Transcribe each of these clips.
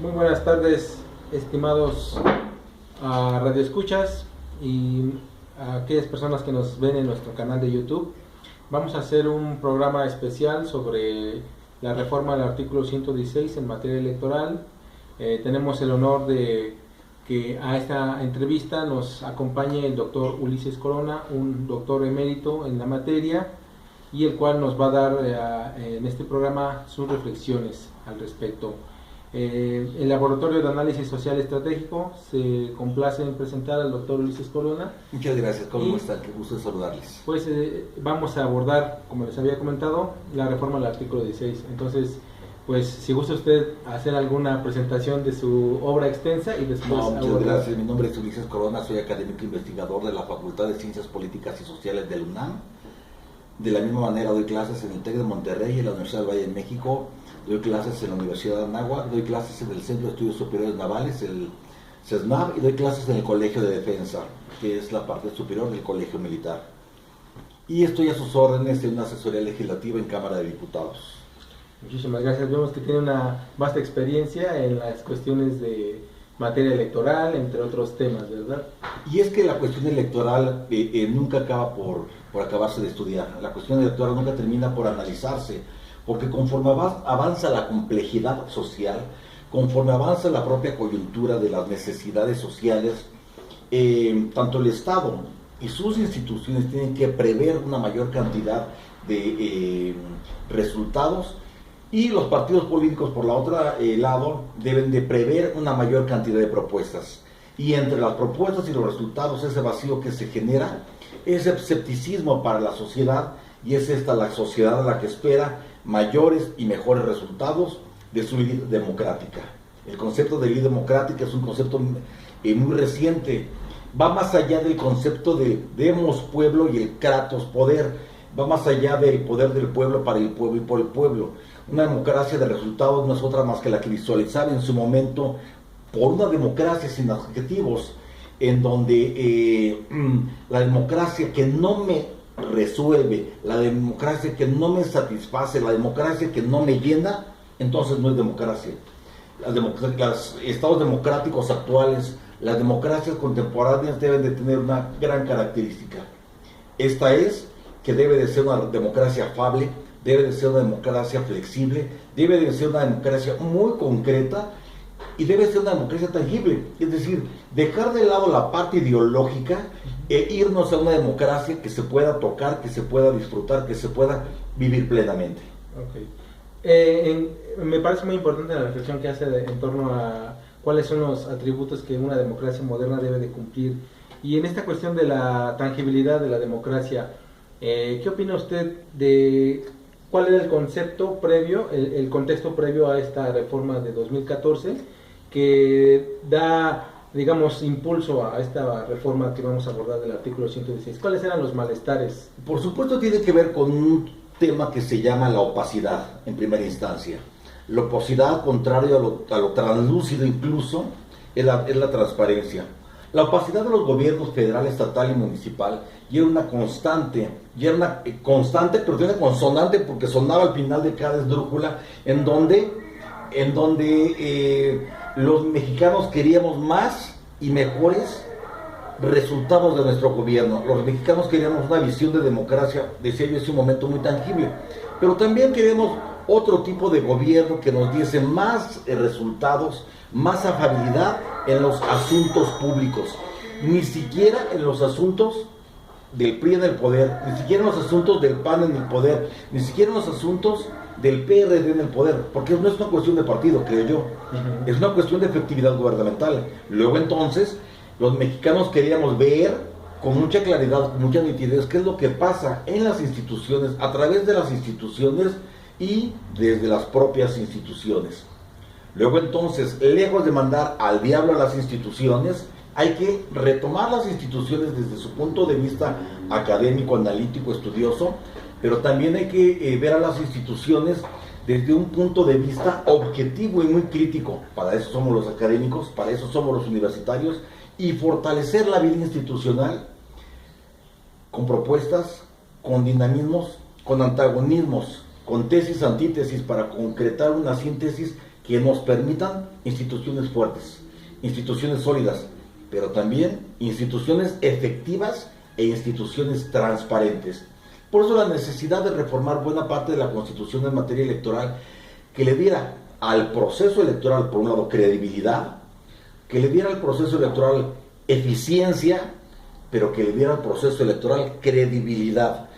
Muy buenas tardes, estimados radioescuchas y a aquellas personas que nos ven en nuestro canal de YouTube. Vamos a hacer un programa especial sobre la reforma del artículo 116 en materia electoral. Tenemos el honor de que a esta entrevista nos acompañe el doctor Ulises Corona, un doctor emérito en la materia, y el cual nos va a dar en este programa sus reflexiones al respecto. El Laboratorio de Análisis Social Estratégico se complace en presentar al doctor Ulises Corona. Muchas gracias, ¿cómo están? Qué gusto saludarles. Pues vamos a abordar, como les había comentado, la reforma del artículo 16. Entonces, pues si gusta usted hacer alguna presentación de su obra extensa y después... Muchas gracias, mi nombre es Ulises Corona, soy académico investigador de la Facultad de Ciencias Políticas y Sociales del UNAM. De la misma manera doy clases en el TEC de Monterrey y en la Universidad del Valle de México, doy clases en la Universidad de Anáhuac, doy clases en el Centro de Estudios Superiores Navales, el CESNAV, y doy clases en el Colegio de Defensa, que es la parte superior del Colegio Militar. Y estoy a sus órdenes en una asesoría legislativa en Cámara de Diputados. Muchísimas gracias. Vemos que tiene una vasta experiencia en las cuestiones de materia electoral, entre otros temas, ¿verdad? Y es que la cuestión electoral nunca acaba por acabarse de estudiar. La cuestión electoral nunca termina por analizarse, porque conforme avanza la complejidad social, conforme avanza la propia coyuntura de las necesidades sociales, tanto el Estado y sus instituciones tienen que prever una mayor cantidad de resultados, y los partidos políticos, por la otra lado, deben de prever una mayor cantidad de propuestas. Y entre las propuestas y los resultados, ese vacío que se genera, ese escepticismo para la sociedad, y es esta la sociedad a la que espera mayores y mejores resultados de su vida democrática. El concepto de vida democrática es un concepto muy reciente, va más allá del concepto de demos pueblo y el kratos poder, va más allá del poder del pueblo para el pueblo y por el pueblo. Una democracia de resultados no es otra más que la que visualizaba en su momento por una democracia sin adjetivos, en donde la democracia que no me resuelve, la democracia que no me satisface, la democracia que no me llena, entonces no es democracia. Los estados democráticos actuales, las democracias contemporáneas deben de tener una gran característica. Esta es que debe de ser una democracia afable, debe de ser una democracia flexible, debe de ser una democracia muy concreta y debe ser una democracia tangible. Es decir, dejar de lado la parte ideológica e irnos a una democracia que se pueda tocar, que se pueda disfrutar, que se pueda vivir plenamente. Okay. Me parece muy importante la reflexión que hace en torno a cuáles son los atributos que una democracia moderna debe de cumplir. Y en esta cuestión de la tangibilidad de la democracia, ¿qué opina usted de cuál era el concepto previo, el contexto previo a esta reforma de 2014 que da, digamos, impulso a esta reforma que vamos a abordar del artículo 116? ¿Cuáles eran los malestares? Por supuesto tiene que ver con un tema que se llama la opacidad en primera instancia. La opacidad, contrario a lo translúcido incluso, es la transparencia. La opacidad de los gobiernos federal, estatal y municipal ya era una constante, pero tiene una consonante porque sonaba al final de cada esdrújula, en donde los mexicanos queríamos más y mejores resultados de nuestro gobierno. Los mexicanos queríamos una visión de democracia, decía yo, es un momento muy tangible, pero también queremos otro tipo de gobierno que nos diese más resultados, más afabilidad en los asuntos públicos, ni siquiera en los asuntos del PRI en el poder, ni siquiera en los asuntos del PAN en el poder, ni siquiera en los asuntos del PRD en el poder, porque no es una cuestión de partido, creo yo, es una cuestión de efectividad gubernamental. Luego entonces, los mexicanos queríamos ver con mucha claridad, con mucha nitidez, qué es lo que pasa en las instituciones, a través de las instituciones y desde las propias instituciones. Luego entonces, lejos de mandar al diablo a las instituciones, hay que retomar las instituciones desde su punto de vista académico, analítico, estudioso, pero también hay que ver a las instituciones desde un punto de vista objetivo y muy crítico. Para eso somos los académicos, para eso somos los universitarios, y fortalecer la vida institucional con propuestas, con dinamismos, con antagonismos, con tesis, antítesis, para concretar una síntesis que nos permitan instituciones fuertes, instituciones sólidas, pero también instituciones efectivas e instituciones transparentes. Por eso la necesidad de reformar buena parte de la Constitución en materia electoral, que le diera al proceso electoral, por un lado, credibilidad, que le diera al proceso electoral eficiencia, pero que le diera al proceso electoral credibilidad,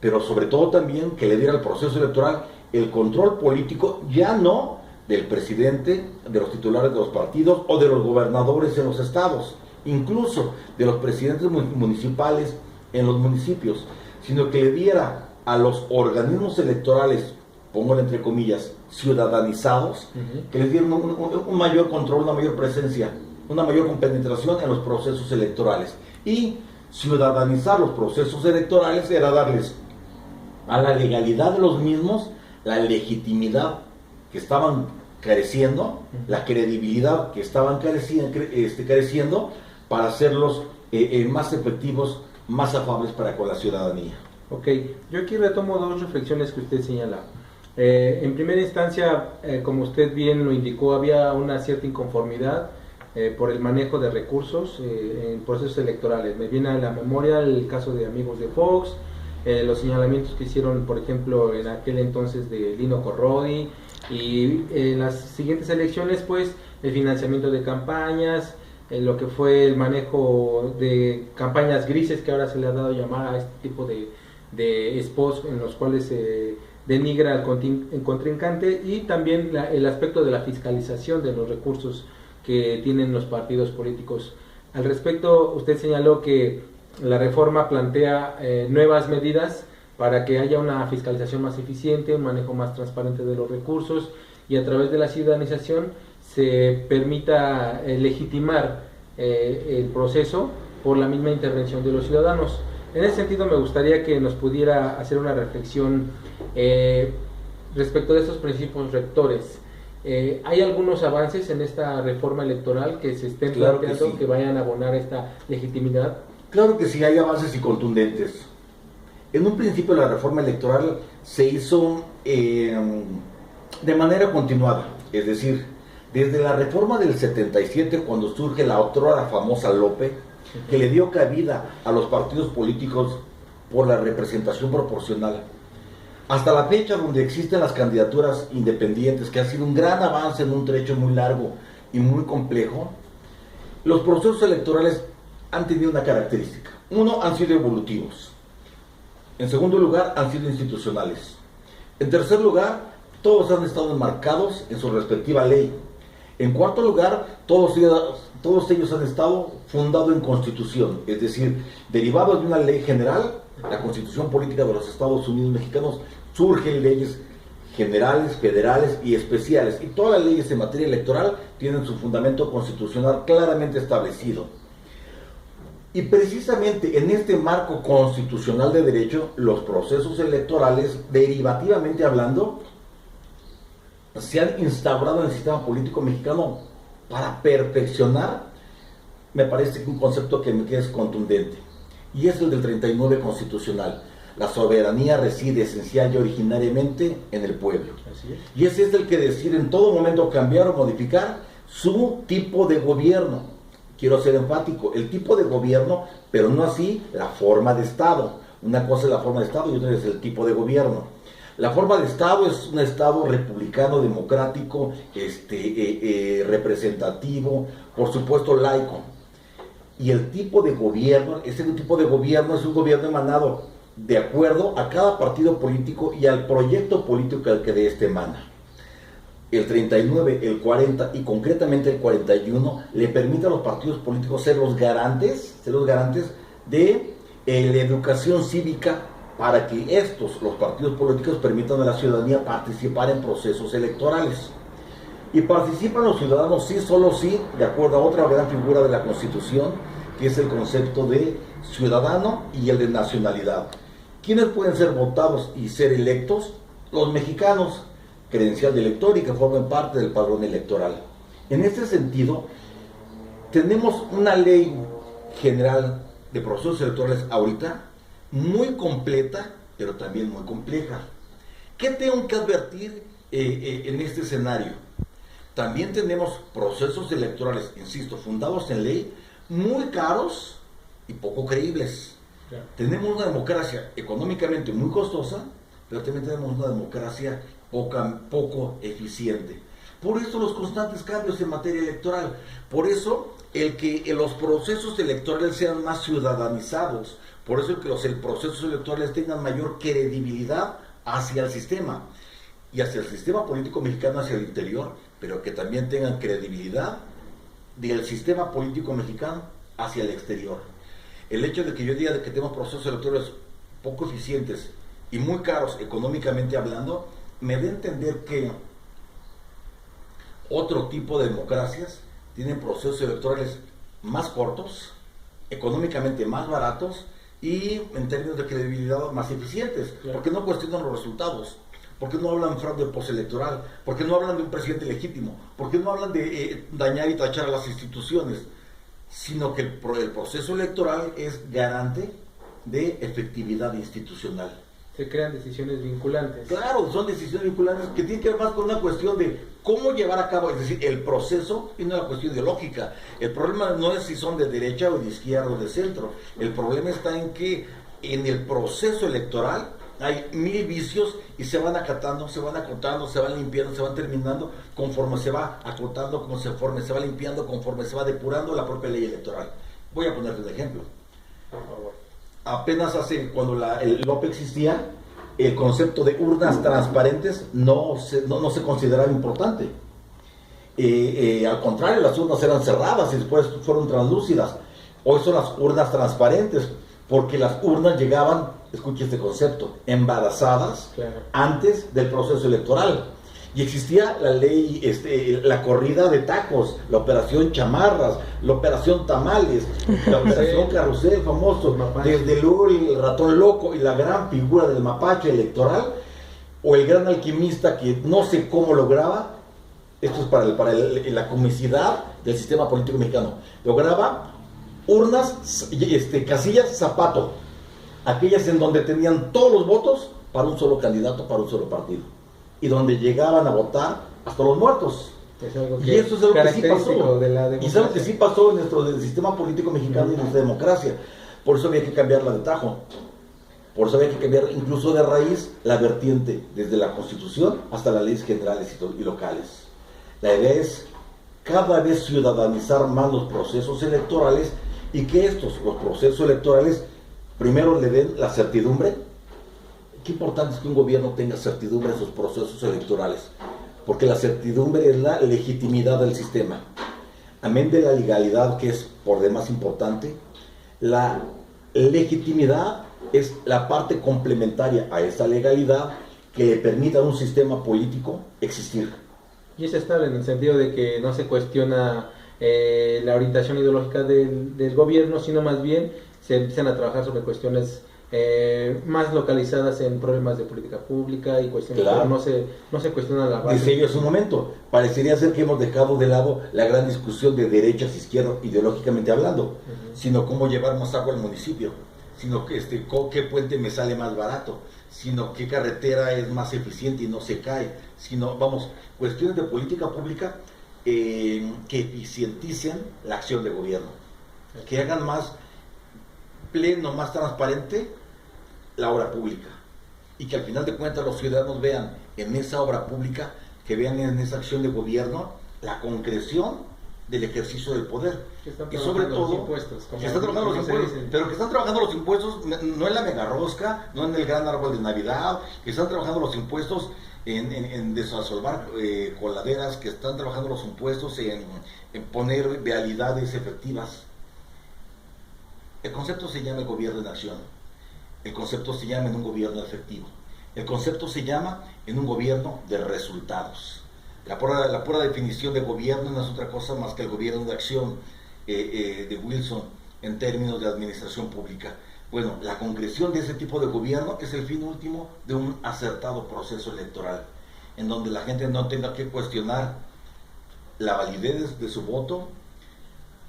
pero sobre todo también que le diera al proceso electoral el control político, ya no del presidente, de los titulares de los partidos o de los gobernadores en los estados, incluso de los presidentes municipales en los municipios, sino que le diera a los organismos electorales, pongo entre comillas, ciudadanizados, que les dieran un mayor control, una mayor presencia, una mayor compenetración en los procesos electorales. Y ciudadanizar los procesos electorales era darles a la legalidad de los mismos la legitimidad que estaban careciendo, la credibilidad que estaban careciendo, para hacerlos más efectivos, más afables para con la ciudadanía. Ok, yo aquí retomo dos reflexiones que usted señala. En primera instancia, como usted bien lo indicó, había una cierta inconformidad por el manejo de recursos en procesos electorales. Me viene a la memoria el caso de Amigos de Fox, los señalamientos que hicieron, por ejemplo, en aquel entonces de Lino Corrodi, y en las siguientes elecciones, pues, el financiamiento de campañas, lo que fue el manejo de campañas grises, que ahora se le ha dado a llamar a este tipo de spots en los cuales se denigra al contrincante, y también el aspecto de la fiscalización de los recursos que tienen los partidos políticos. Al respecto, usted señaló que la reforma plantea nuevas medidas para que haya una fiscalización más eficiente, un manejo más transparente de los recursos, y a través de la ciudadanización se permita legitimar el proceso por la misma intervención de los ciudadanos. En ese sentido, me gustaría que nos pudiera hacer una reflexión respecto de estos principios rectores. ¿Hay algunos avances en esta reforma electoral que se estén planteando que vayan a abonar esta legitimidad? Claro que sí, hay avances y contundentes. En un principio la reforma electoral se hizo de manera continuada, es decir, desde la reforma del 77, cuando surge la otrora famosa LOPE, que le dio cabida a los partidos políticos por la representación proporcional, hasta la fecha donde existen las candidaturas independientes, que ha sido un gran avance en un trecho muy largo y muy complejo. Los procesos electorales han tenido una característica. Uno, han sido evolutivos. En segundo lugar, han sido institucionales. En tercer lugar, todos han estado enmarcados en su respectiva ley. En cuarto lugar, todos ellos han estado fundados en Constitución, es decir, derivados de una ley general. La Constitución Política de los Estados Unidos Mexicanos, surgen leyes generales, federales y especiales, y todas las leyes en materia electoral tienen su fundamento constitucional claramente establecido. Y precisamente en este marco constitucional de derecho, los procesos electorales, derivativamente hablando, se han instaurado en el sistema político mexicano para perfeccionar, me parece que un concepto que es contundente, y es el del 39 constitucional. La soberanía reside esencial y originariamente en el pueblo. Así es. Y ese es el que decide en todo momento cambiar o modificar su tipo de gobierno. Quiero ser enfático, el tipo de gobierno, pero no así la forma de Estado. Una cosa es la forma de Estado y otra es el tipo de gobierno. La forma de Estado es un Estado republicano, democrático, representativo, por supuesto laico. Y el tipo de gobierno, ese tipo de gobierno es un gobierno emanado de acuerdo a cada partido político y al proyecto político al que de este emana. El 39, el 40 y concretamente el 41 le permite a los partidos políticos ser los garantes de la educación cívica, para que los partidos políticos, permitan a la ciudadanía participar en procesos electorales. Y participan los ciudadanos sí, solo sí, de acuerdo a otra gran figura de la Constitución, que es el concepto de ciudadano y el de nacionalidad. ¿Quiénes pueden ser votados y ser electos? Los mexicanos, credencial de elector y que formen parte del padrón electoral. En este sentido, tenemos una ley general de procesos electorales ahorita muy completa, pero también muy compleja. ¿Qué tengo que advertir en este escenario? también tenemos procesos electorales, insisto, fundados en ley, muy caros y poco creíbles. Claro. Tenemos una democracia económicamente muy costosa, pero también tenemos una democracia poco eficiente. Por eso los constantes cambios en materia electoral, por eso el que los procesos electorales sean más ciudadanizados, por eso el que los procesos electorales tengan mayor credibilidad hacia el sistema, y hacia el sistema político mexicano, hacia el interior, pero que también tengan credibilidad del sistema político mexicano hacia el exterior. El hecho de que yo diga de que tenemos procesos electorales poco eficientes y muy caros económicamente hablando, me da a entender que otro tipo de democracias tienen procesos electorales más cortos, económicamente más baratos y en términos de credibilidad más eficientes, claro, porque no cuestionan los resultados, porque no hablan de fraude postelectoral, porque no hablan de un presidente legítimo, porque no hablan de dañar y tachar a las instituciones, sino que el proceso electoral es garante de efectividad institucional. Se crean decisiones vinculantes. Claro, son decisiones vinculantes que tienen que ver más con una cuestión de cómo llevar a cabo, es decir, el proceso, y no una cuestión ideológica. El problema no es si son de derecha o de izquierda o de centro. El problema está en que en el proceso electoral hay 1000 vicios y se van acatando, se van acotando, se van limpiando, se van terminando conforme se va acotando, conforme se va limpiando, conforme se va depurando la propia ley electoral. Voy a ponerte un ejemplo. Por favor. Apenas hace, cuando el LOPE existía, el concepto de urnas transparentes no se consideraba importante. Al contrario, las urnas eran cerradas y después fueron translúcidas. Hoy son las urnas transparentes, porque las urnas llegaban, escuche este concepto, embarazadas, claro, antes del proceso electoral. Y existía la ley, la corrida de tacos, la operación chamarras, la operación tamales, la operación carrusel famoso, desde luego el ratón loco y la gran figura del mapache electoral, o el gran alquimista que no sé cómo lograba, esto es para la comicidad del sistema político mexicano, lograba urnas, casillas zapato, aquellas en donde tenían todos los votos para un solo candidato, para un solo partido, y donde llegaban a votar hasta los muertos. Y eso es algo que sí pasó. Y es algo que sí pasó en nuestro sistema político mexicano y en nuestra democracia. Por eso había que cambiarla de tajo. Por eso había que cambiar incluso de raíz la vertiente, desde la Constitución hasta las leyes generales y locales. La idea es cada vez ciudadanizar más los procesos electorales y que los procesos electorales, primero le den la certidumbre. Qué importante es que un gobierno tenga certidumbre en sus procesos electorales, porque la certidumbre es la legitimidad del sistema. Amén de la legalidad, que es por demás importante, la legitimidad es la parte complementaria a esa legalidad que le permita a un sistema político existir. Y es estable en el sentido de que no se cuestiona la orientación ideológica del gobierno, sino más bien se empiezan a trabajar sobre cuestiones más localizadas en problemas de política pública y cuestiones, claro, pero no se cuestiona la base. Dice yo hace un momento, parecería ser que hemos dejado de lado la gran discusión de derechas, izquierdas, ideológicamente hablando, sino cómo llevar más agua al municipio, sino que qué puente me sale más barato, sino qué carretera es más eficiente y no se cae, sino, cuestiones de política pública que eficienticen la acción de gobierno, que hagan más pleno, más transparente la obra pública, y que al final de cuentas los ciudadanos vean en esa obra pública, que vean en esa acción de gobierno la concreción del ejercicio del poder, y sobre todo impuestos, que están trabajando los impuestos, pero que están trabajando los impuestos no en la mega rosca, no en el gran árbol de Navidad, que están trabajando los impuestos en desasolvar coladeras, que están trabajando los impuestos en poner vialidades efectivas. El concepto se llama el gobierno en acción, el concepto se llama en un gobierno efectivo, el concepto se llama en un gobierno de resultados. La pura definición de gobierno no es otra cosa más que el gobierno de acción de Wilson en términos de administración pública. Bueno, la concreción de ese tipo de gobierno es el fin último de un acertado proceso electoral, en donde la gente no tenga que cuestionar la validez de su voto,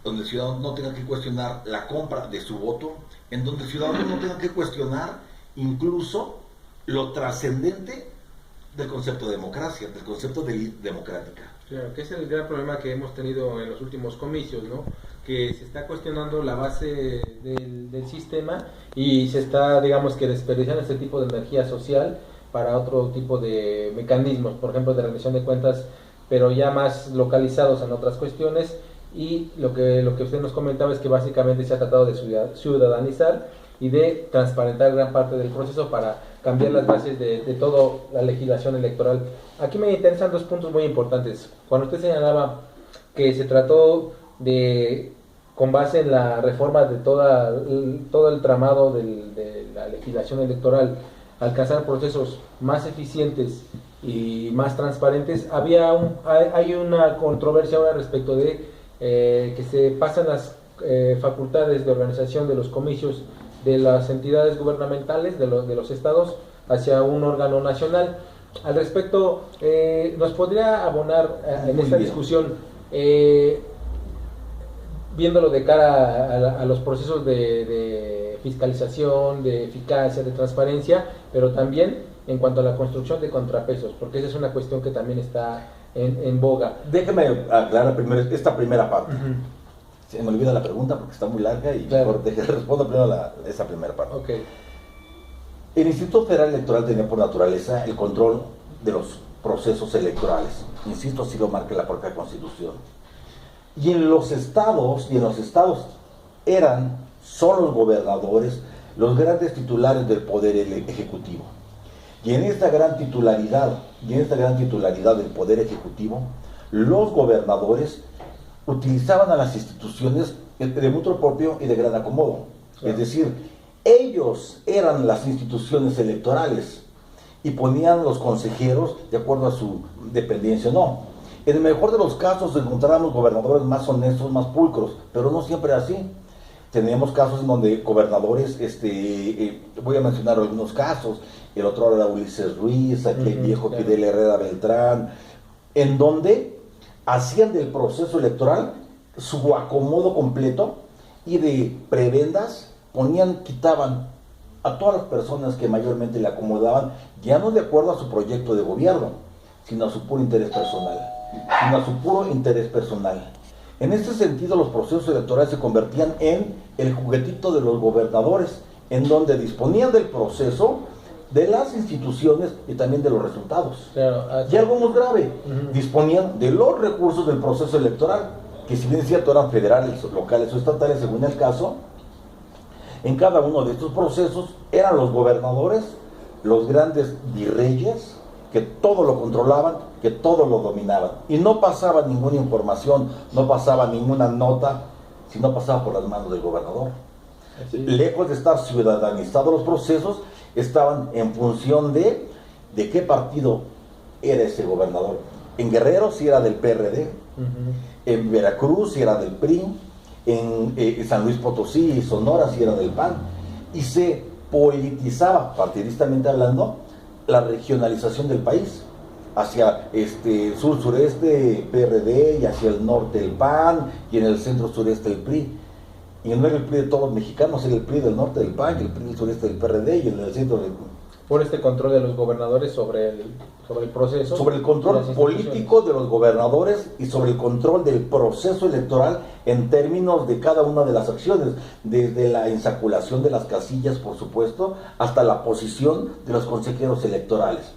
donde el ciudadano no tenga que cuestionar la compra de su voto, en donde el ciudadano no tenga que cuestionar incluso lo trascendente del concepto de democracia, del concepto de democrática. Claro, que es el gran problema que hemos tenido en los últimos comicios, ¿no? Que se está cuestionando la base del sistema y se está, digamos, que desperdiciando este tipo de energía social para otro tipo de mecanismos, por ejemplo, de rendición de cuentas, pero ya más localizados en otras cuestiones. Y lo que usted nos comentaba es que básicamente se ha tratado de ciudadanizar y de transparentar gran parte del proceso para cambiar las bases de toda la legislación electoral. Aquí me interesan dos puntos muy importantes. Cuando usted señalaba que se trató de, con base en la reforma de todo el tramado de la legislación electoral, alcanzar procesos más eficientes y más transparentes, hay una controversia ahora respecto de que se pasan las facultades de organización de los comicios de las entidades gubernamentales de los estados hacia un órgano nacional. Al respecto, ¿nos podría abonar en esta discusión, viéndolo de cara a los procesos de fiscalización, de eficacia, de transparencia, pero también en cuanto a la construcción de contrapesos, porque esa es una cuestión que también está en boga? Déjeme aclarar primero esta primera parte. Se me olvida la pregunta porque está muy larga y mejor respondo primero esa primera parte. Okay. El Instituto Federal Electoral tenía por naturaleza el control de los procesos electorales. Insisto, así lo marca la propia Constitución. Y en los estados son los gobernadores los grandes titulares del poder ejecutivo. Y en esta gran titularidad del poder ejecutivo, los gobernadores utilizaban a las instituciones de mutuo propio y de gran acomodo. Claro. Es decir, ellos eran las instituciones electorales y ponían los consejeros de acuerdo a su dependencia o no. En el mejor de los casos encontramos gobernadores más honestos, más pulcros, pero no siempre así. Tenemos casos en donde gobernadores, voy a mencionar algunos casos, el otro era Ulises Ruiz, aquel viejo Fidel Herrera Beltrán, en donde hacían del proceso electoral su acomodo completo y de prebendas quitaban a todas las personas que mayormente le acomodaban, ya no de acuerdo a su proyecto de gobierno, sino a su puro interés personal. En este sentido, los procesos electorales se convertían en el juguetito de los gobernadores, en donde disponían del proceso, de las instituciones y también de los resultados. Claro, y algo muy grave, disponían de los recursos del proceso electoral, que si bien es cierto eran federales, locales o estatales, según el caso. En cada uno de estos procesos eran los gobernadores, los grandes virreyes, que todo lo controlaban, que todo lo dominaban. Y no pasaba ninguna información, no pasaba ninguna nota, si no pasaba por las manos del gobernador. Así. Lejos de estar ciudadanizados los procesos, estaban en función de qué partido era ese gobernador. En Guerrero si era del PRD, en Veracruz si era del PRI, en San Luis Potosí y Sonora si era del PAN, y se politizaba, partidistamente hablando, la regionalización del país, hacia sur-sureste PRD, y hacia el norte el PAN, y en el centro-sureste el PRI. Y no era el PRI de todos los mexicanos, era el PRI del norte del PAN, y el PRI del sureste del PRD, y en el centro del... Por este control de los gobernadores sobre el proceso. Sobre el control político de los gobernadores y sobre el control del proceso electoral en términos de cada una de las acciones, desde la insaculación de las casillas, por supuesto, hasta la posición de los consejeros electorales.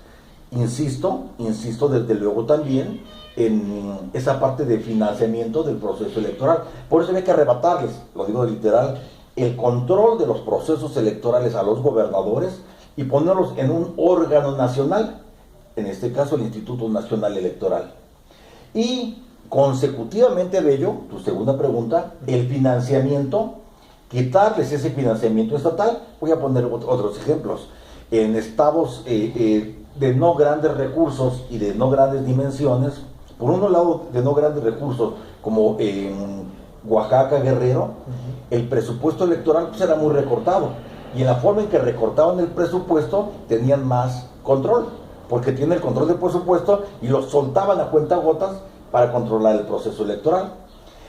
Insisto desde luego también en esa parte de financiamiento del proceso electoral. Por eso hay que arrebatarles, lo digo literal, el control de los procesos electorales a los gobernadores y ponerlos en un órgano nacional, en este caso el Instituto Nacional Electoral. Y consecutivamente de ello, tu segunda pregunta, el financiamiento, quitarles ese financiamiento estatal. Voy a poner otros ejemplos. En estados de no grandes recursos y de no grandes dimensiones, por un lado de no grandes recursos, como en Oaxaca, Guerrero, el presupuesto electoral pues era muy recortado. Y en la forma en que recortaban el presupuesto, tenían más control, porque tienen el control del presupuesto y lo soltaban a cuentagotas para controlar el proceso electoral.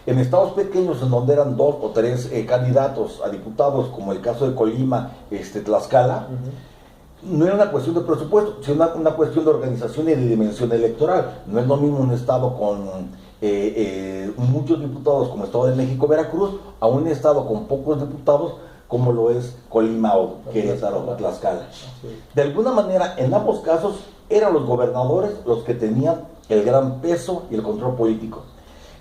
En estados pequeños, en donde eran 2 o 3 candidatos a diputados, como el caso de Colima, Tlaxcala, no era una cuestión de presupuesto, sino una cuestión de organización y de dimensión electoral. No es lo mismo un estado con muchos diputados como Estado de México, Veracruz, a un estado con pocos diputados como lo es Colima o Querétaro o Tlaxcala. De alguna manera, en ambos casos, eran los gobernadores los que tenían el gran peso y el control político.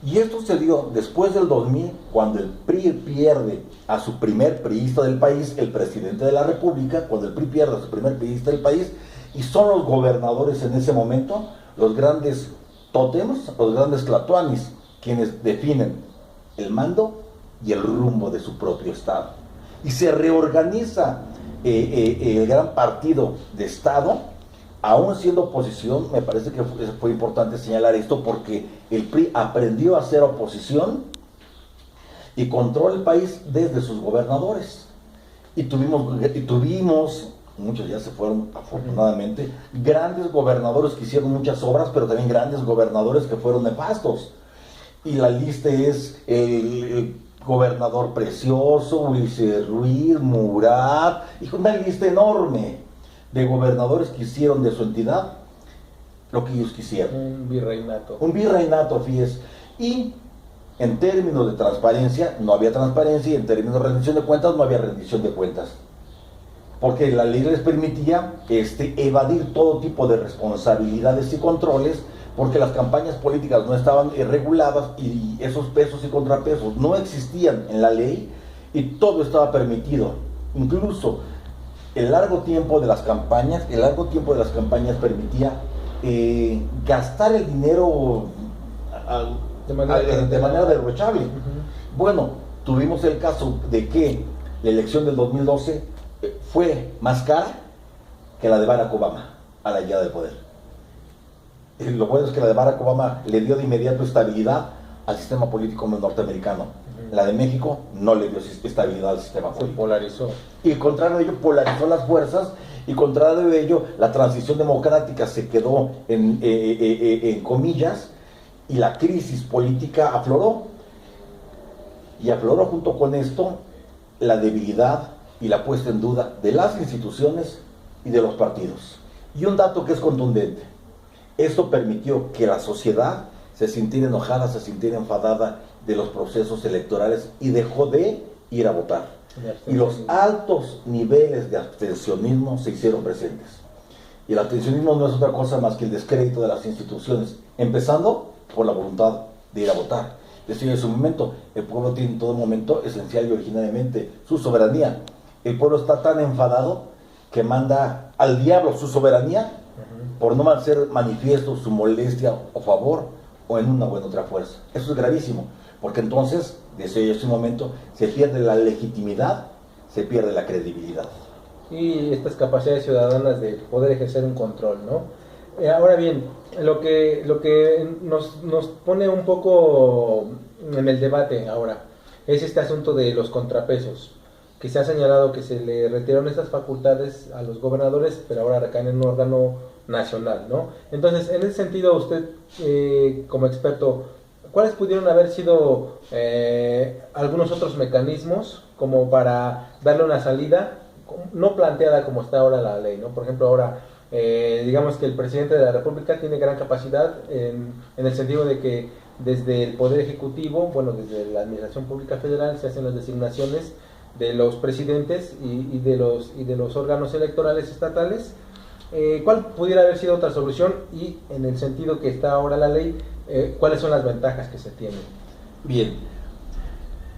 Y esto se dio después del 2000, cuando el PRI pierde a su primer priista del país, el presidente de la República, cuando el PRI pierde a su primer priista del país, y son los gobernadores en ese momento, los grandes tótems, los grandes tlatoanis, quienes definen el mando y el rumbo de su propio estado. Y se reorganiza el gran partido de Estado, aún siendo oposición. Me parece que fue importante señalar esto, porque el PRI aprendió a ser oposición y controla el país desde sus gobernadores. Y tuvimos, muchos ya se fueron afortunadamente, grandes gobernadores que hicieron muchas obras, pero también grandes gobernadores que fueron nefastos. Y la lista es el gobernador Precioso, Ulises Ruiz, Murat, y una lista enorme de gobernadores que hicieron de su entidad lo que ellos quisieron. Un virreinato. Un virreinato, fíjese. Y en términos de transparencia, no había transparencia, y en términos de rendición de cuentas, no había rendición de cuentas. Porque la ley les permitía evadir todo tipo de responsabilidades y controles, porque las campañas políticas no estaban reguladas y esos pesos y contrapesos no existían en la ley, y todo estaba permitido. Incluso el largo tiempo de las campañas permitía gastar el dinero de manera derrochable. Bueno, tuvimos el caso de que la elección del 2012 fue más cara que la de Barack Obama a la llegada del poder. Lo bueno es que la de Barack Obama le dio de inmediato estabilidad al sistema político norteamericano. La de México no le dio estabilidad al sistema político. Se polarizó. Y contrario a ello, polarizó las fuerzas, y contrario a ello, la transición democrática se quedó en comillas, y la crisis política afloró. Y afloró junto con esto la debilidad y la puesta en duda de las instituciones y de los partidos. Y un dato que es contundente: esto permitió que la sociedad se sintiera enojada, se sintiera enfadada de los procesos electorales, y dejó de ir a votar. Y los altos niveles de abstencionismo se hicieron presentes. Y el abstencionismo no es otra cosa más que el descrédito de las instituciones, empezando por la voluntad de ir a votar. Decía en su momento, el pueblo tiene en todo momento, esencial y originariamente, su soberanía. El pueblo está tan enfadado que manda al diablo su soberanía por no hacer manifiesto su molestia o favor, o en una u otra fuerza. Eso es gravísimo, porque entonces, desde ese momento, se pierde la legitimidad, se pierde la credibilidad. Y estas capacidades ciudadanas de poder ejercer un control, ¿no? Ahora bien, lo que nos pone un poco en el debate ahora es este asunto de los contrapesos, que se ha señalado que se le retiraron estas facultades a los gobernadores, pero ahora recaen en un órgano nacional, ¿no? Entonces, en ese sentido, usted, como experto, ¿cuáles pudieron haber sido algunos otros mecanismos como para darle una salida, no planteada como está ahora la ley, ¿no? Por ejemplo, ahora, digamos que el presidente de la República tiene gran capacidad en el sentido de que desde el Poder Ejecutivo, bueno, desde la Administración Pública Federal, se hacen las designaciones de los presidentes y de los órganos electorales estatales. ¿Cuál pudiera haber sido otra solución? Y en el sentido que está ahora la ley, ¿cuáles son las ventajas que se tienen? Bien,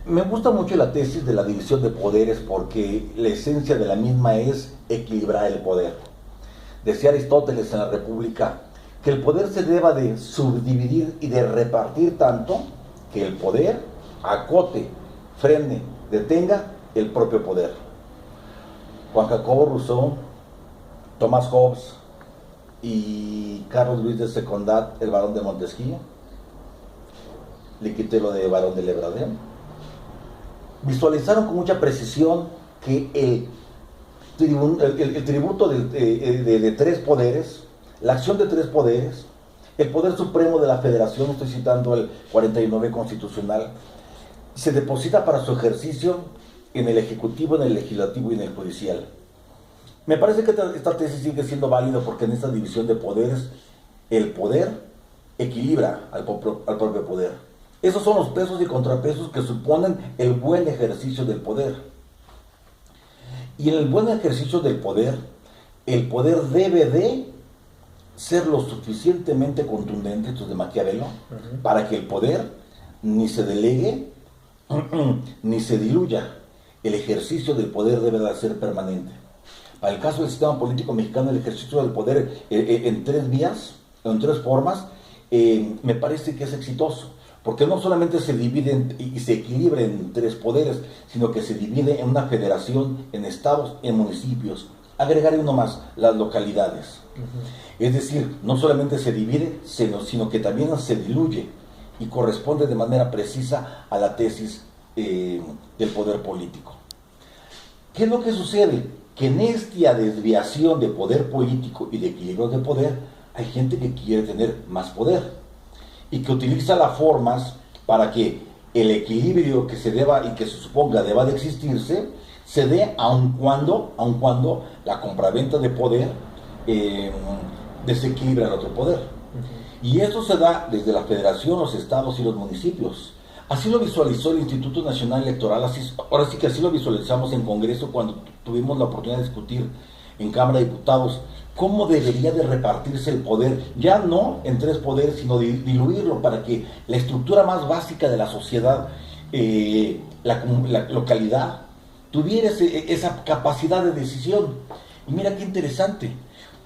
me gusta mucho la tesis de la división de poderes, porque la esencia de la misma es equilibrar el poder. Decía Aristóteles en la República que el poder se deba de subdividir y de repartir tanto que el poder acote, frene, detenga el propio poder. Juan Jacobo Rousseau, Thomas Hobbes y Carlos Luis de Secondat, el barón de Montesquieu, le quité lo de barón de Lebradén, visualizaron con mucha precisión que el tributo de tres poderes, la acción de tres poderes, el poder supremo de la federación, estoy citando el 49 constitucional, se deposita para su ejercicio en el ejecutivo, en el legislativo y en el judicial. Me parece que esta tesis sigue siendo válida porque en esta división de poderes, el poder equilibra al propio poder. Esos son los pesos y contrapesos que suponen el buen ejercicio del poder. Y en el buen ejercicio del poder, el poder debe de ser lo suficientemente contundente, esto es de Maquiavelo, para que el poder ni se delegue ni se diluya. El ejercicio del poder debe de ser permanente. Para el caso del sistema político mexicano, el ejercicio del poder en 3 vías, en 3 formas, me parece que es exitoso, porque no solamente se divide y se equilibra en 3 poderes, sino que se divide en una federación, en estados, en municipios. Agregaré uno más, las localidades. Es decir, no solamente se divide, sino que también se diluye y corresponde de manera precisa a la tesis del poder político. ¿Qué es lo que sucede? Que en esta desviación de poder político y de equilibrio de poder, hay gente que quiere tener más poder y que utiliza las formas para que el equilibrio que se deba y que se suponga deba de existirse, se dé aun cuando la compraventa de poder desequilibra el otro poder. Y esto se da desde la federación, los estados y los municipios. Así lo visualizó el Instituto Nacional Electoral, ahora sí que así lo visualizamos en Congreso cuando tuvimos la oportunidad de discutir en Cámara de Diputados cómo debería de repartirse el poder, ya no en 3 poderes, sino diluirlo para que la estructura más básica de la sociedad, la localidad, tuviera esa capacidad de decisión. Y mira qué interesante,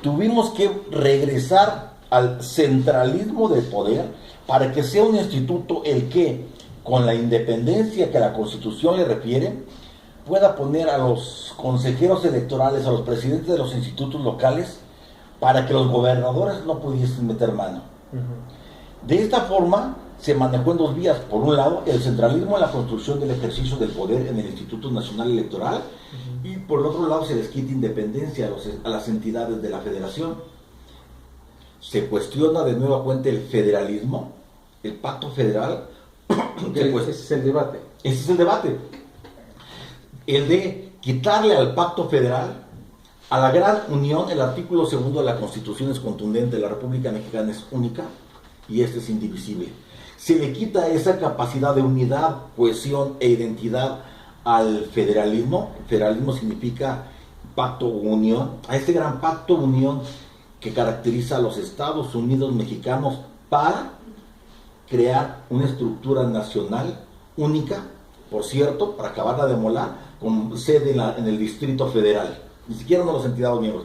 tuvimos que regresar al centralismo del poder para que sea un instituto el que, con la independencia que la Constitución le refiere, pueda poner a los consejeros electorales, a los presidentes de los institutos locales, para que los gobernadores no pudiesen meter mano. De esta forma se manejó en 2 vías. Por un lado, el centralismo en la construcción del ejercicio del poder en el Instituto Nacional Electoral, y por el otro lado se les quita independencia a las entidades de la federación. Se cuestiona de nueva cuenta el federalismo, el pacto federal. Ese es el debate. Ese es el debate. El de quitarle al pacto federal, a la gran unión. El artículo 2 de la Constitución es contundente, la República Mexicana es única y este es indivisible. Se le quita esa capacidad de unidad, cohesión e identidad al federalismo. Federalismo significa pacto o unión, a este gran pacto o unión que caracteriza a los Estados Unidos mexicanos para crear una estructura nacional única, por cierto, para acabarla de molar, con sede en el Distrito Federal, ni siquiera en los entidades miembros,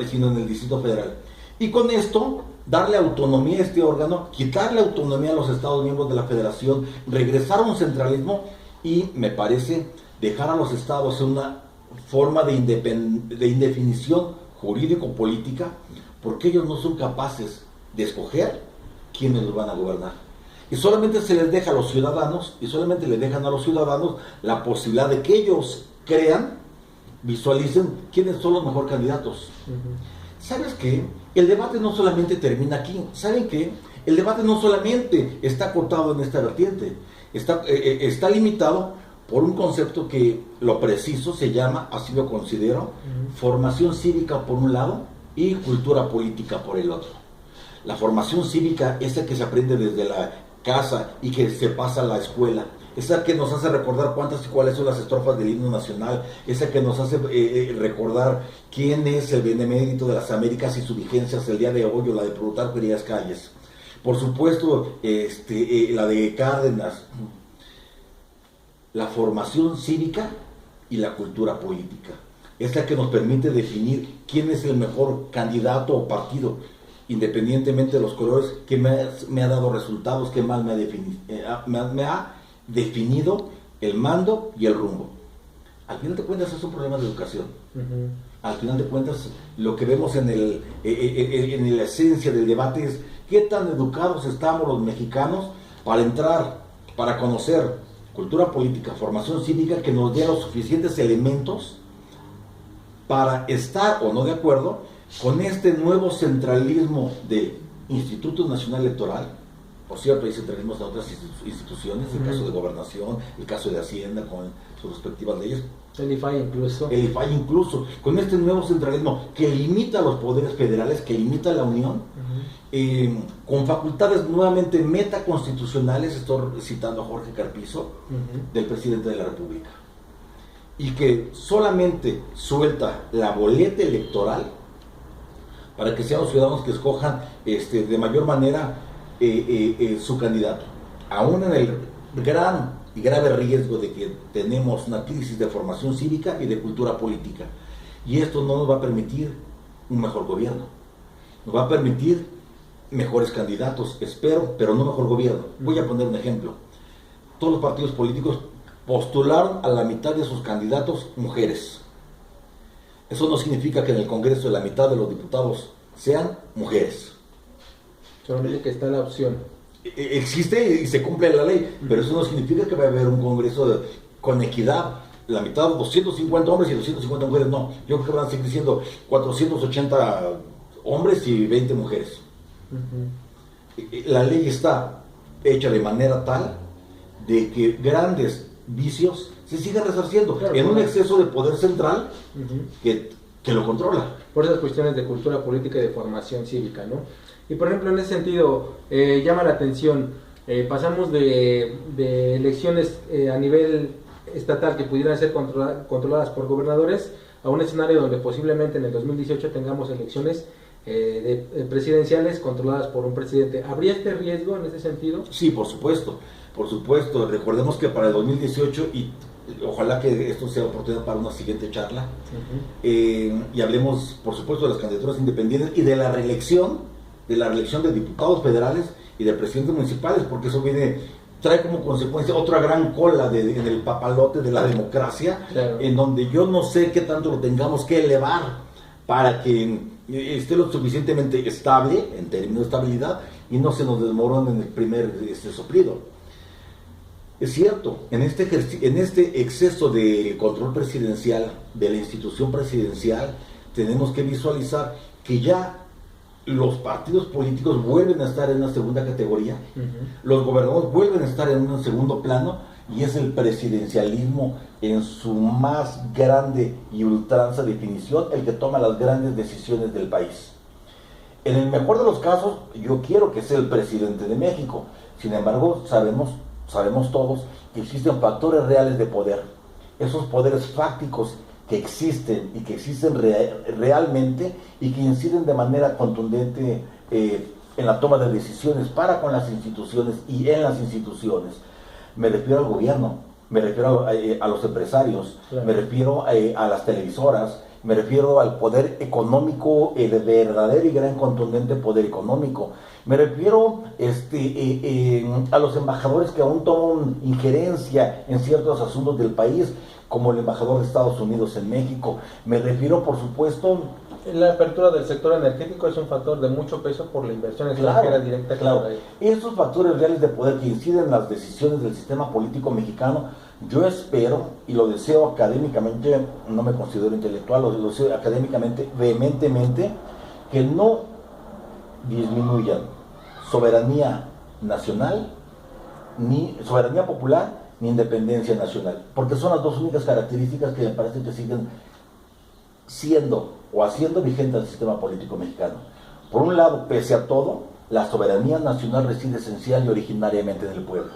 sino en el Distrito Federal. Y con esto, darle autonomía a este órgano, quitarle autonomía a los Estados miembros de la Federación, regresar a un centralismo y, me parece, dejar a los Estados en una forma de indefinición jurídico-política, porque ellos no son capaces de escoger quiénes los van a gobernar. Y solamente se les deja a los ciudadanos, y solamente le dejan a los ciudadanos la posibilidad de que ellos crean, visualicen quiénes son los mejores candidatos. ¿Sabes qué? El debate no solamente termina aquí. ¿Saben qué? El debate no solamente está cortado en esta vertiente, está limitado por un concepto que lo preciso se llama, así lo considero, formación cívica por un lado y cultura política por el otro. La formación cívica, esa que se aprende desde la casa y que se pasa a la escuela, esa que nos hace recordar cuántas y cuáles son las estrofas del himno nacional, esa que nos hace recordar quién es el benemérito de las Américas y su vigencia hasta el día de hoy, o la de Plutarco Elías Calles. Por supuesto, la de Cárdenas. La formación cívica y la cultura política es la que nos permite definir quién es el mejor candidato o partido, independientemente de los colores, que me ha dado resultados, que más me ha definido el mando y el rumbo. Al final de cuentas es un problema de educación. Al final de cuentas lo que vemos en la esencia del debate es qué tan educados estamos los mexicanos para entrar, para conocer cultura política, formación cívica, que nos dé los suficientes elementos para estar o no de acuerdo con este nuevo centralismo del Instituto Nacional Electoral, Por cierto, hay centralismos en otras instituciones, el caso de gobernación, el caso de Hacienda con sus respectivas leyes. El IFAI incluso. El IFAI incluso, con este nuevo centralismo que limita a los poderes federales, que limita a la Unión, con facultades nuevamente metaconstitucionales, estoy citando a Jorge Carpizo, del presidente de la República, y que solamente suelta la boleta electoral para que sean los ciudadanos que escojan de mayor manera su candidato, aún en el gran y grave riesgo de que tenemos una crisis de formación cívica y de cultura política. Y esto no nos va a permitir un mejor gobierno, nos va a permitir mejores candidatos, espero, pero no mejor gobierno. Voy a poner un ejemplo. Todos los partidos políticos postularon a la mitad de sus candidatos mujeres. Eso no significa que en el Congreso la mitad de los diputados sean mujeres. Solamente que está la opción. Existe y se cumple la ley, pero eso no significa que va a haber un Congreso con equidad. La mitad, 250 hombres y 250 mujeres, no. Yo creo que van a seguir siendo 480 hombres y 20 mujeres. La ley está hecha de manera tal de que grandes vicios se sigan resarciendo, claro, en un exceso de poder central que lo controla. Por esas cuestiones de cultura política y de formación cívica, ¿no? Y por ejemplo, en ese sentido, llama la atención, pasamos de elecciones a nivel estatal que pudieran ser controladas por gobernadores a un escenario donde posiblemente en el 2018 tengamos elecciones presidenciales controladas por un presidente. ¿Habría este riesgo en ese sentido? Sí, por supuesto. Recordemos que para el 2018, y ojalá que esto sea oportunidad para una siguiente charla, y hablemos, por supuesto, de las candidaturas independientes y de la reelección de diputados federales y de presidentes municipales, porque eso trae como consecuencia otra gran cola en el papalote de la democracia, claro, en donde yo no sé qué tanto lo tengamos que elevar para que esté lo suficientemente estable, en términos de estabilidad, y no se nos desmorone en el primer soplido. Es cierto, en este exceso de control presidencial, de la institución presidencial, tenemos que visualizar que ya los partidos políticos vuelven a estar en una segunda categoría, los gobernadores vuelven a estar en un segundo plano, y es el presidencialismo en su más grande y ultranza definición el que toma las grandes decisiones del país. En el mejor de los casos, yo quiero que sea el presidente de México. Sin embargo, sabemos todos que existen factores reales de poder, esos poderes fácticos que existen y que existen realmente y que inciden de manera contundente en la toma de decisiones para con las instituciones y en las instituciones. Me refiero al gobierno, me refiero a los empresarios, claro, me refiero a las televisoras, me refiero al poder económico, el verdadero y gran contundente poder económico. Me refiero a los embajadores que aún toman injerencia en ciertos asuntos del país, como el embajador de Estados Unidos en México. Me refiero, por supuesto... La apertura del sector energético es un factor de mucho peso por la inversión extranjera directa. Claro, esos factores reales de poder que inciden en las decisiones del sistema político mexicano, yo espero y lo deseo académicamente, no me considero intelectual, lo deseo académicamente, vehementemente, que no disminuyan soberanía nacional, ni soberanía popular, ni independencia nacional, porque son las dos únicas características que me parece que siguen siendo o haciendo vigente al sistema político mexicano. Por un lado, pese a todo, la soberanía nacional reside esencial y originariamente en el pueblo,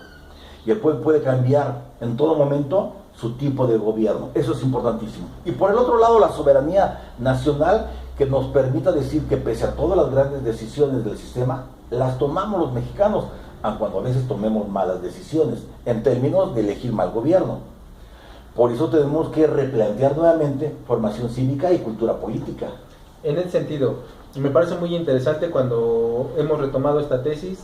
y el pueblo puede cambiar en todo momento su tipo de gobierno. Eso es importantísimo. Y por el otro lado, la soberanía nacional que nos permita decir que pese a todas las grandes decisiones del sistema, las tomamos los mexicanos, aun cuando a veces tomemos malas decisiones en términos de elegir mal gobierno. Por eso tenemos que replantear nuevamente formación cívica y cultura política. En ese sentido, me parece muy interesante cuando hemos retomado esta tesis,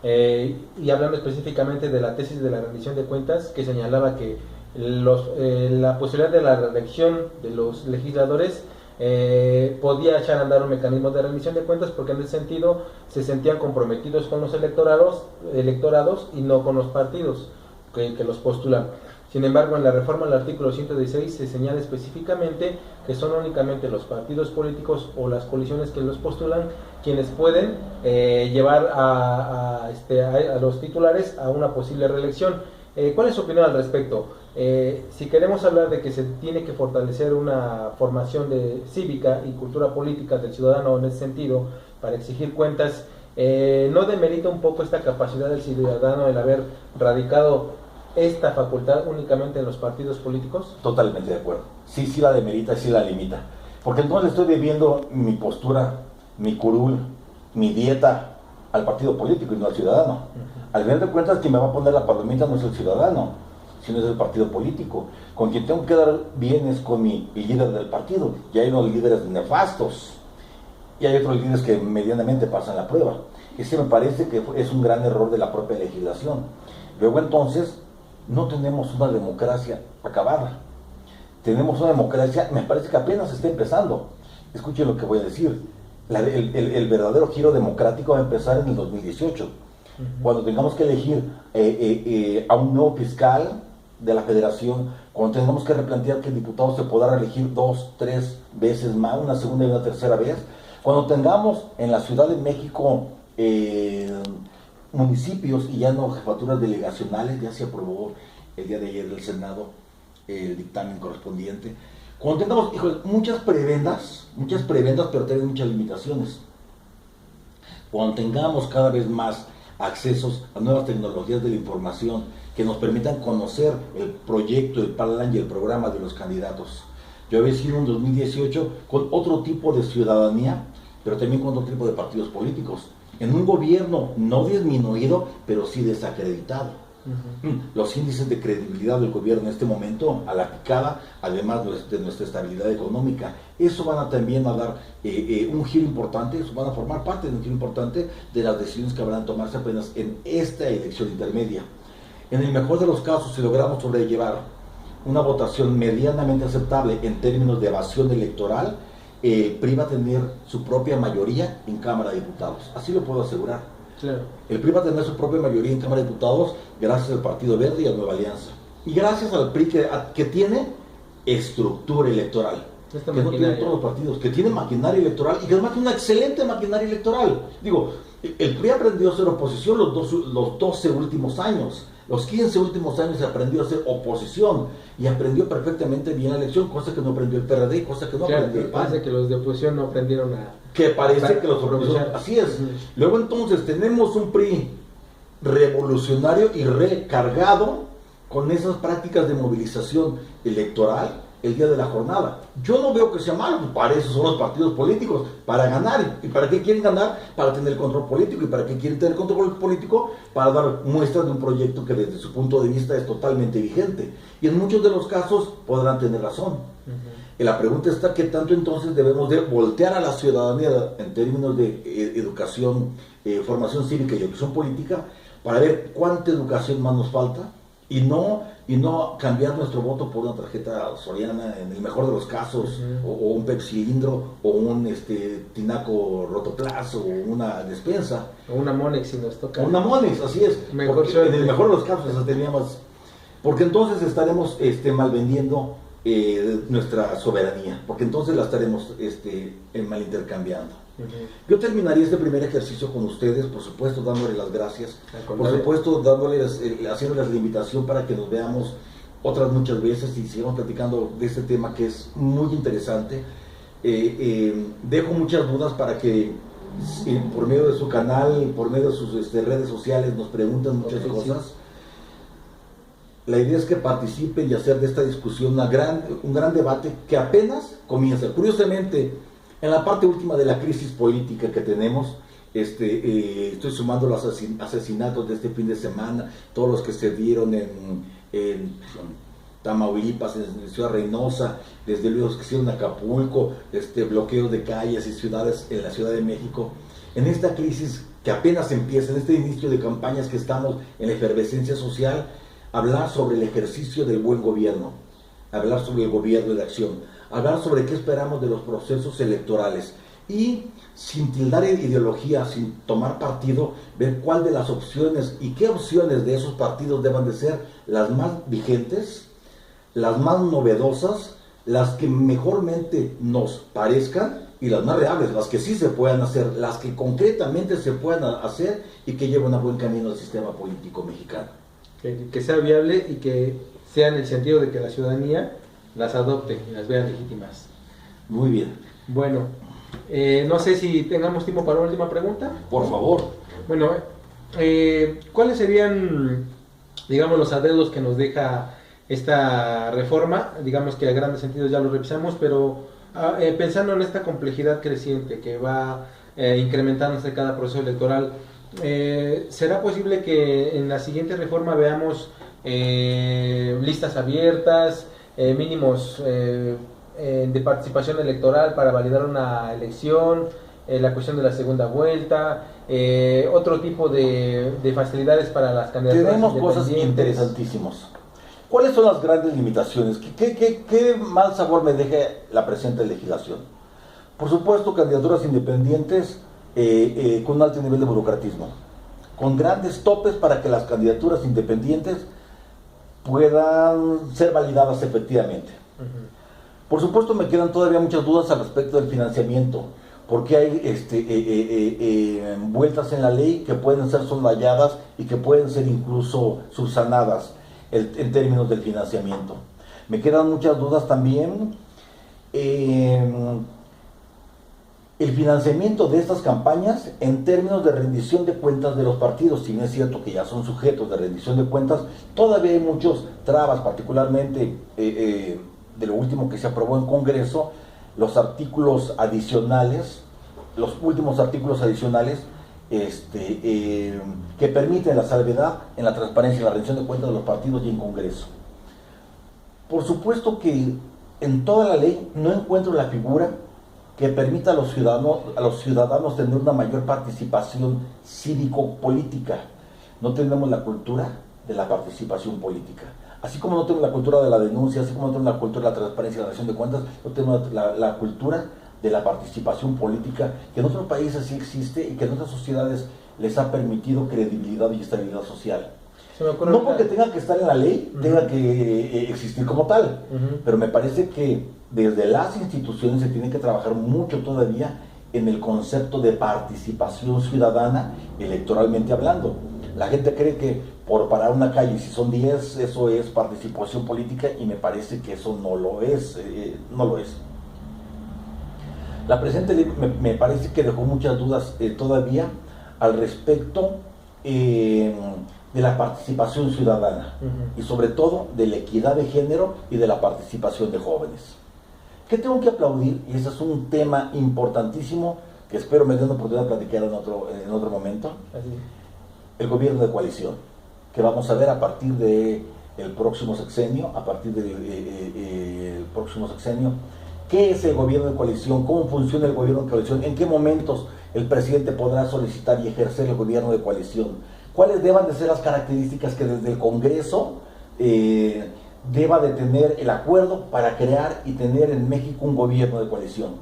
y hablando específicamente de la tesis de la rendición de cuentas, que señalaba que la posibilidad de la reelección de los legisladores podía echar a andar un mecanismo de rendición de cuentas, porque en ese sentido se sentían comprometidos con los electorados y no con los partidos que los postulan. Sin embargo, en la reforma del artículo 116 se señala específicamente que son únicamente los partidos políticos o las coaliciones que los postulan quienes pueden llevar a los titulares a una posible reelección. ¿Cuál es su opinión al respecto? Si queremos hablar de que se tiene que fortalecer una formación cívica y cultura política del ciudadano en ese sentido, para exigir cuentas, ¿no demerita un poco esta capacidad del ciudadano el haber radicado esta facultad únicamente en los partidos políticos? Totalmente de acuerdo. Sí, sí la demerita y sí la limita. Porque entonces estoy debiendo mi postura, mi curul, mi dieta al partido político y no al ciudadano. Al final de cuentas, quien me va a poner la palomita no es el ciudadano, sino es el partido político. Con quien tengo que dar bien es con mi líder del partido. Y hay unos líderes nefastos y hay otros líderes que medianamente pasan la prueba. Ese me parece que es un gran error de la propia legislación. Luego entonces, no tenemos una democracia acabada. Tenemos una democracia, me parece que apenas está empezando. Escuchen lo que voy a decir. El verdadero giro democrático va a empezar en el 2018, cuando tengamos que elegir a un nuevo fiscal de la federación, cuando tengamos que replantear que el diputado se podrá reelegir 2, 3 veces más, una segunda y una tercera vez, cuando tengamos en la Ciudad de México municipios y ya no jefaturas delegacionales. Ya se aprobó el día de ayer del Senado el dictamen correspondiente. Cuando tengamos, muchas prebendas, pero también muchas limitaciones. Cuando tengamos cada vez más accesos a nuevas tecnologías de la información que nos permitan conocer el proyecto, el plan y el programa de los candidatos. Yo había sido en 2018 con otro tipo de ciudadanía, pero también con otro tipo de partidos políticos, en un gobierno no disminuido, pero sí desacreditado. Los índices de credibilidad del gobierno en este momento a la picada, además de nuestra estabilidad económica, eso van a también a dar un giro importante, eso van a formar parte de un giro importante de las decisiones que habrán tomarse apenas en esta elección intermedia. En el mejor de los casos, si logramos sobrellevar una votación medianamente aceptable en términos de evasión electoral, PRI va a tener su propia mayoría en Cámara de Diputados, así lo puedo asegurar. Claro. El PRI va a tener su propia mayoría en Cámara de Diputados gracias al Partido Verde y a Nueva Alianza. Y gracias al PRI que tiene estructura electoral. Que no tiene todos los partidos, que tiene maquinaria electoral y que además tiene una excelente maquinaria electoral. Digo, el PRI aprendió a ser oposición los 12 últimos años. Los 15 últimos años se aprendió a ser oposición y aprendió perfectamente bien la elección, cosa que no aprendió el PRD, cosa que no aprendió el PAN. Parece que los de oposición no aprendieron a... Que parece que los oposición... Así es. Luego entonces tenemos un PRI revolucionario y recargado con esas prácticas de movilización electoral el día de la jornada. Yo no veo que sea malo, para eso son los partidos políticos, para ganar. ¿Y para qué quieren ganar? Para tener control político. ¿Y para qué quieren tener control político? Para dar muestras de un proyecto que desde su punto de vista es totalmente vigente. Y en muchos de los casos podrán tener razón. Y la pregunta está, ¿qué tanto entonces debemos de voltear a la ciudadanía en términos de educación, formación cívica y educación política, para ver cuánta educación más nos falta? Y no cambiar nuestro voto por una tarjeta Soriana en el mejor de los casos, o un Pepsi Cilindro, o un Tinaco Rotoplas, o una despensa. O una Monex si nos toca. Una Monex, así es. En el mejor de los casos esa teníamos. Porque entonces estaremos mal vendiendo nuestra soberanía, porque entonces la estaremos malintercambiando. Yo terminaría este primer ejercicio con ustedes, por supuesto dándoles las gracias, por supuesto haciéndoles la invitación para que nos veamos otras muchas veces y sigamos platicando de este tema que es muy interesante. Dejo muchas dudas para que por medio de su canal, por medio de sus redes sociales nos pregunten muchas cosas. La idea es que participen y hacer de esta discusión un gran debate que apenas comienza. Curiosamente, en la parte última de la crisis política que tenemos, estoy sumando los asesinatos de este fin de semana, todos los que se dieron en Tamaulipas, en Ciudad Reynosa, desde luego los que se dieron en Acapulco, bloqueos de calles y ciudades en la Ciudad de México. En esta crisis que apenas empieza, en este inicio de campañas que estamos en la efervescencia social, hablar sobre el ejercicio del buen gobierno, hablar sobre el gobierno de acción, hablar sobre qué esperamos de los procesos electorales y sin tildar ideología, sin tomar partido, ver cuál de las opciones y qué opciones de esos partidos deban de ser las más vigentes, las más novedosas, las que mejormente nos parezcan y las más reales, las que sí se puedan hacer, las que concretamente se puedan hacer y que lleven a buen camino al sistema político mexicano. Que sea viable y que sea en el sentido de que la ciudadanía las adopte y las vea legítimas. Muy bien. Bueno, no sé si tengamos tiempo para una última pregunta. Por favor. Bueno, ¿cuáles serían, digamos, los adeudos que nos deja esta reforma? Digamos que a grandes sentidos ya lo revisamos, pero pensando en esta complejidad creciente que va incrementándose cada proceso electoral, ¿será posible que en la siguiente reforma veamos listas abiertas, mínimos de participación electoral para validar una elección, la cuestión de la segunda vuelta, otro tipo de facilidades para las candidaturas Tenemos cosas interesantísimas. ¿Cuáles son las grandes limitaciones? ¿Qué mal sabor me deja la presente legislación? Por supuesto, candidaturas independientes con un alto nivel de burocratismo, con grandes topes para que las candidaturas independientes puedan ser validadas efectivamente. Por supuesto, me quedan todavía muchas dudas al respecto del financiamiento, porque hay vueltas en la ley que pueden ser soslayadas y que pueden ser incluso subsanadas en términos del financiamiento. Me quedan muchas dudas también. El financiamiento de estas campañas en términos de rendición de cuentas de los partidos, si bien es cierto que ya son sujetos de rendición de cuentas, todavía hay muchos trabas, particularmente de lo último que se aprobó en Congreso, los artículos adicionales, los últimos artículos adicionales que permiten la salvedad en la transparencia y la rendición de cuentas de los partidos y en Congreso. Por supuesto que en toda la ley no encuentro la figura que permita a los ciudadanos tener una mayor participación cívico-política. No tenemos la cultura de la participación política. Así como no tenemos la cultura de la denuncia, así como no tenemos la cultura de la transparencia y la rendición de cuentas, no tenemos la cultura de la participación política, que en otros países sí existe y que en otras sociedades les ha permitido credibilidad y estabilidad social. No porque tenga que estar en la ley, tenga que existir como tal, pero me parece que desde las instituciones se tiene que trabajar mucho todavía en el concepto de participación ciudadana electoralmente hablando. La gente cree que por parar una calle, si son 10, eso es participación política, y me parece que eso no lo es, no lo es. La presente ley me parece que dejó muchas dudas todavía al respecto de la participación ciudadana y sobre todo de la equidad de género y de la participación de jóvenes. ¿Qué tengo que aplaudir? Y ese es un tema importantísimo que espero me den la oportunidad de platicar en otro momento. Así. El gobierno de coalición, que vamos a ver a partir del próximo sexenio, ¿qué es el gobierno de coalición? ¿Cómo funciona el gobierno de coalición? ¿En qué momentos el presidente podrá solicitar y ejercer el gobierno de coalición? ¿Cuáles deban de ser las características que desde el Congreso deba de tener el acuerdo para crear y tener en México un gobierno de coalición?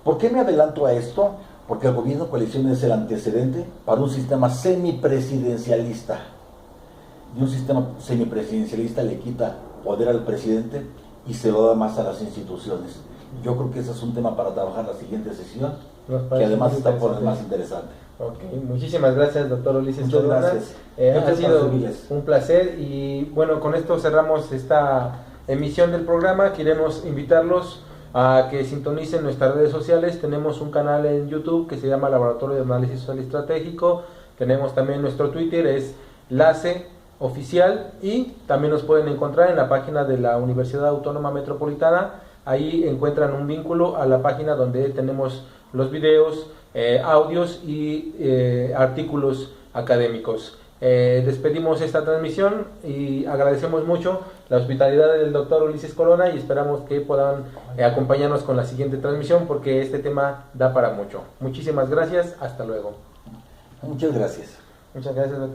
¿Por qué me adelanto a esto? Porque el gobierno de coalición es el antecedente para un sistema semipresidencialista. Y un sistema semipresidencialista le quita poder al presidente y se lo da más a las instituciones. Yo creo que ese es un tema para trabajar la siguiente sesión, que además está por demás interesante. Okay. Muchísimas gracias, doctor Ulises Muchas Corona. gracias. Ha sido un placer, y bueno, con esto cerramos esta emisión del programa. Queremos invitarlos a que sintonicen nuestras redes sociales. Tenemos un canal en YouTube que se llama Laboratorio de Análisis Social y Estratégico. Tenemos también nuestro Twitter, es LACE Oficial, y también nos pueden encontrar en la página de la Universidad Autónoma Metropolitana. Ahí encuentran un vínculo a la página donde tenemos los videos, audios y artículos académicos. Despedimos esta transmisión y agradecemos mucho la hospitalidad del doctor Ulises Corona, y esperamos que puedan acompañarnos con la siguiente transmisión, porque este tema da para mucho. Muchísimas gracias, hasta luego. Muchas gracias. Muchas gracias, doctor.